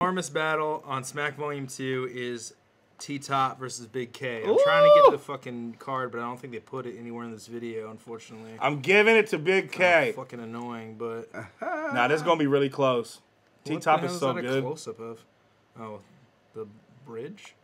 Enormous battle on Smack Volume 2 is T-Top versus Big K. I'm trying to get the fucking card, but I don't think they put it anywhere in this video, unfortunately. I'm giving it to Big K. Fucking annoying, but... Nah, this is going to be really close. T-Top is so good. What the hell is that a close-up of? Oh, the bridge?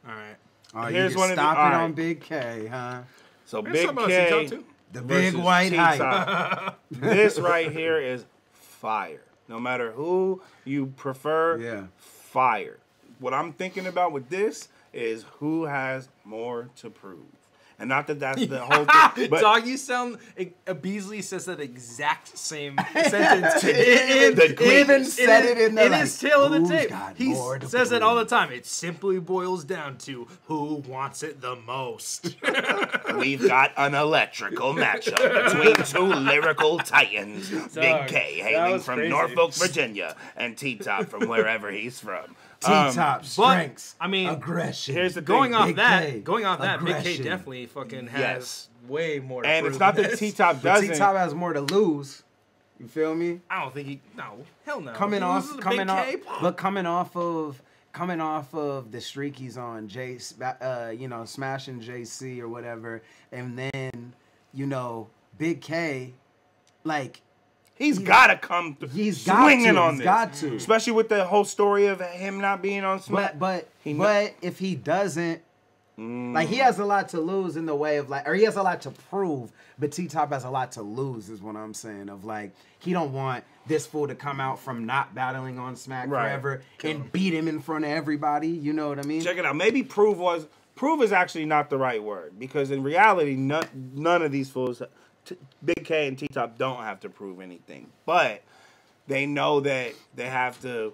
Oh, Here's you one of the, stop it right. on Big K, huh? So Big K, the big white hype. This right here is fire. No matter who you prefer, fire. What I'm thinking about with this is who has more to prove. And not that that's the whole thing. But Dog, you sound... Beasley says that exact same sentence. He even said it in the in his tail of the tape. He says prove? it all the time. It simply boils down to who wants it the most. we've got an electrical matchup between two lyrical titans. Big K hailing from crazy. Norfolk, Virginia, and T-Top from wherever he's from. T-Top strengths, I mean, aggression. Here's the thing. going off Big that, K, Big K aggression. definitely fucking has way more to And prove it's not than that this. T-Top But doesn't. T-Top has more to lose. You feel me? I don't think he... No, hell no. Coming He off loses to of the streak he's on, smashing JC or whatever, and then Big K, like He's got to come swinging on this. He's got to. Especially with the whole story of him not being on Smack. But if he doesn't, like, he has a lot to lose in the way of, like, or he has a lot to prove, but T-Top has a lot to lose is what I'm saying. Of, like, he don't want this fool to come out from not battling on Smack forever and beat him in front of everybody. You know what I mean? Check it out. Maybe prove is actually not the right word. Because in reality, none of these fools... Big K and T-Top don't have to prove anything, but they know that they have to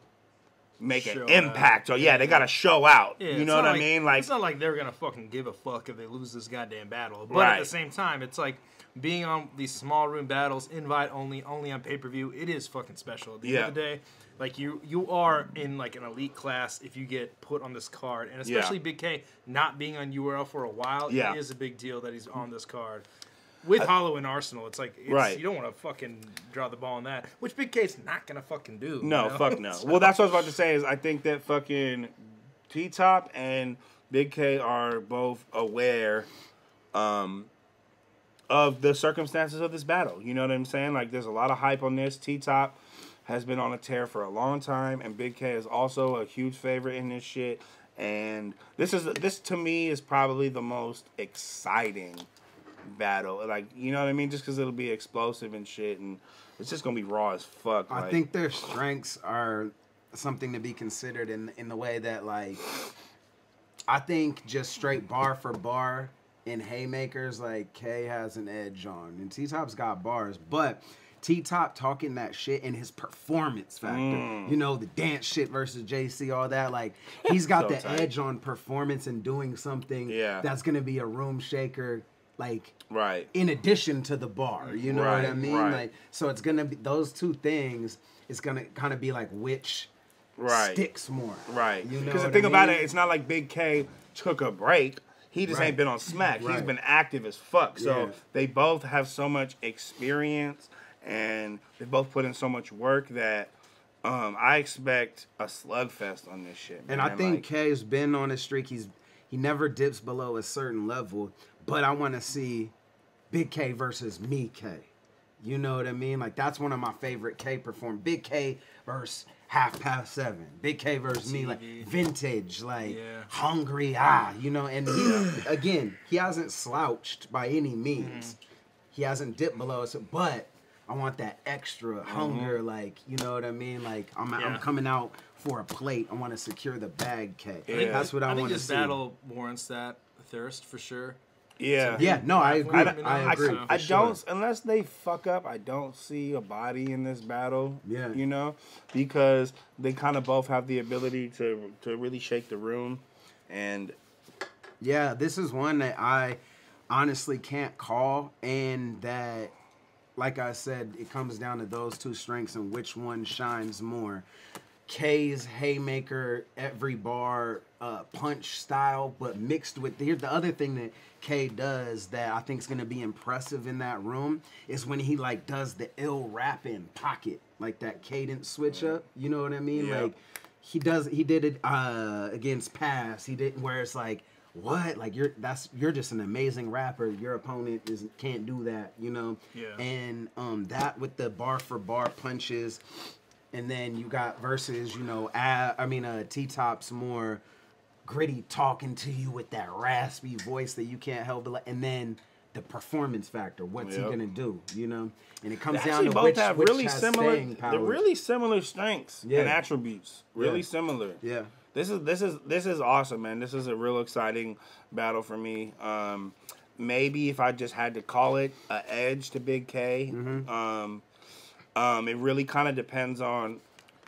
make an impact. Or they got to show out. Yeah, you know what I mean? Like, it's not like they're gonna fucking give a fuck if they lose this goddamn battle. But at the same time, it's like being on these small room battles, invite only on pay-per-view. It is fucking special. At the end of the day, like you are in like an elite class if you get put on this card, and especially Big K not being on URL for a while. It is a big deal that he's on this card. With Hollow and Arsenal, it's like, you don't want to fucking draw the ball on that, which Big K's not going to fucking do. No, fuck no. Well, that's what I was about to say is I think that fucking T-Top and Big K are both aware of the circumstances of this battle. You know what I'm saying? Like, there's a lot of hype on this. T-Top has been on a tear for a long time, and Big K is also a huge favorite in this shit. And this to me is probably the most exciting battle, like, you know what I mean, just because it'll be explosive and shit, and it's just gonna be raw as fuck. I think their strengths are something to be considered in the way that, like, I think just straight bar for bar in haymakers, like, K has an edge on, and T-Top's got bars, but T-Top talking that shit in his performance factor, the dance shit versus JC, all that, like, he's got the edge on performance and doing something that's gonna be a room shaker. Like, in addition to the bar, you know what I mean? Like, so it's gonna be those two things. It's gonna kind of be like which sticks more, You know, because the thing about it, it's not like Big K took a break. He just ain't been on Smack. He's been active as fuck. So they both have so much experience, and they both put in so much work that I expect a slugfest on this shit. Man. And I think K's been on a streak. He never dips below a certain level. But I want to see Big K versus me K. You know what I mean? Like, that's one of my favorite K perform. Big K versus 7:30. Big K versus me, like, vintage, like, hungry, and he hasn't slouched by any means. He hasn't dipped below us, but I want that extra hunger, like, you know what I mean? Like, I'm coming out for a plate. I want to secure the bag, K. That's what I want to see. I think this battle warrants that thirst for sure. No, I agree. I agree. I don't, unless they fuck up, I don't see a body in this battle. You know, because they kind of both have the ability to really shake the room, and this is one that I honestly can't call, and that, like I said, it comes down to those two strengths and which one shines more. K's haymaker, every bar, punch style, but mixed with the other thing that K does that I think is going to be impressive in that room is when he, like, does the ill rapping pocket like that cadence switch up. You know what I mean? Yeah. Like he did it against Pass. He did where it's like, what? Like you're just an amazing rapper. Your opponent can't do that, you know? Yeah. And that with the bar for bar punches, and then you got versus, you know, T-Top's more gritty talking to you with that raspy voice that you can't help but and then the performance factor. What's he gonna do? You know? And it comes down to both which have which really has similar. staying power. They're really similar strengths and attributes. Really similar. Yeah. This is awesome, man. This is a real exciting battle for me. Maybe if I just had to call it an edge to Big K. It really kind of depends on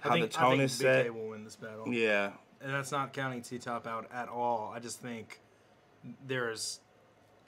how the tone is set. Big K will win this battle. Yeah. And that's not counting T-Top out at all. I just think there's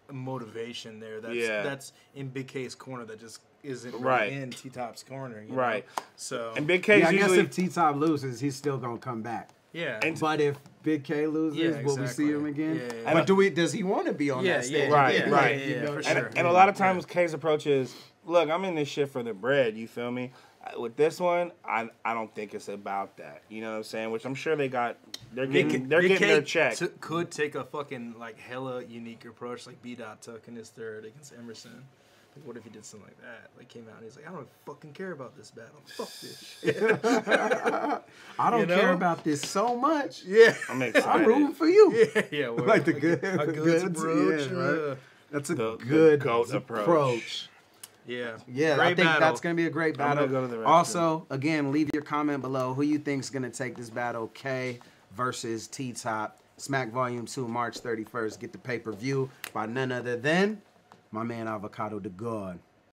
a motivation there that's in Big K's corner that just isn't really in T-Top's corner. You know? So and Big K's I guess usually, if T-Top loses, he's still gonna come back. Yeah. But if Big K loses, will we see him again? Yeah. But does he want to be on that stage? Right. For sure. And a lot of times K's approach is, look, I'm in this shit for the bread, you feel me? With this one, I don't think it's about that. You know what I'm saying? Which I'm sure they're getting their check. Could take a fucking like hella unique approach like B-Dot took in his third against Emerson. Like, what if he did something like that? Like, came out and he's like, I don't fucking care about this battle. Fuck this shit. I don't care about this so much. Yeah. I'm excited. I'm rooting for you. Yeah. Like a good approach. Yeah, right? That's a good approach. Yeah. Yeah, I think that's going to be a great battle. Go to the Also, again, leave your comment below who you think's going to take this battle. K versus T-Top. Smack Volume 2, March 31st. Get the pay-per-view by none other than my man Avocado the God.